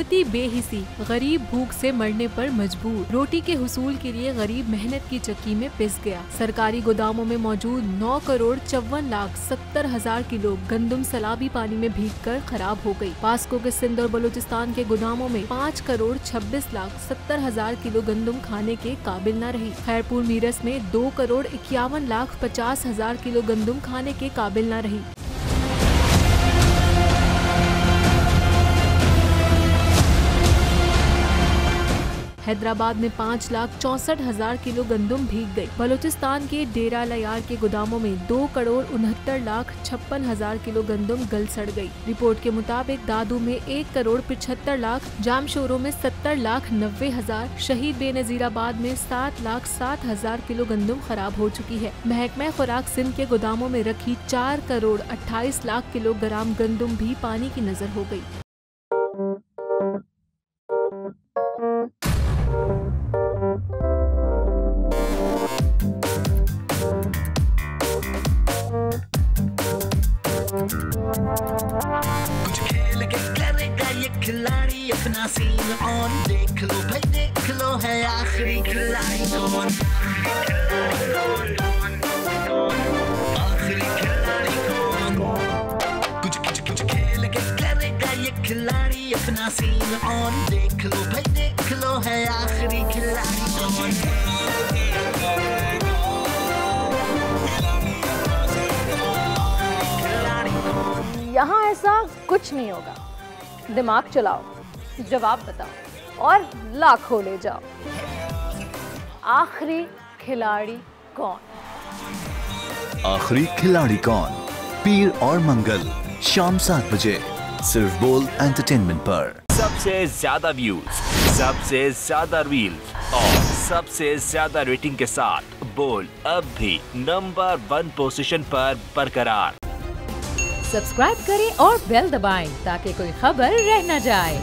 बढ़ती बेहिसी, गरीब भूख से मरने पर मजबूर। रोटी के हुसूल के लिए गरीब मेहनत की चक्की में पिस गया। सरकारी गोदामों में मौजूद 9,54,70,000 किलो गंदम सैलाबी पानी में भीगकर खराब हो गई। पास्को के सिंध और बलूचिस्तान के गोदामों में 5,26,70,000 किलो गंदम खाने के काबिल न रही। खैरपुर मीरस में 2,51,50,000 किलो गंदम खाने के काबिल न रही। हैदराबाद में 5,64,000 किलो गंदम भीग गई। बलूचिस्तान के डेरा लयार के गोदामों में 2,69,56,000 किलो गंदम गल सड़ गई। रिपोर्ट के मुताबिक दादू में 1,75,00,000, जामशोरों में 70,90,000, शहीद बेनजीराबाद में 7,07,000 किलो गंदम खराब हो चुकी है। महकमा खुराक सिंध के गोदामों में रखी 4,28,00,000 किलोग्राम गंदम भी पानी की नजर हो गई। कुछ खेल के करेगा ये खिलाड़ी अपना सीन ऑन, देख लो भाई देख लो है आखिरी खिलाड़ी कौन, आखिरी खिलाड़ी कौन। कुछ खेल के करेगा ये खिलाड़ी अपना सीन ऑन, देख लो भाई देख लो है आखिरी खिलाड़ी कौन। यहाँ ऐसा कुछ नहीं होगा। दिमाग चलाओ, जवाब बताओ और लाखों ले जाओ। आखिरी खिलाड़ी कौन? आखिरी खिलाड़ी कौन? पीर और मंगल शाम 7 बजे सिर्फ बोल एंटरटेनमेंट पर। सबसे ज्यादा व्यूज, सबसे ज्यादा रील्स और सबसे ज्यादा रेटिंग के साथ बोल अब भी नंबर 1 पोजीशन पर बरकरार। सब्सक्राइब करें और बेल दबाएं ताकि कोई खबर रह न जाए।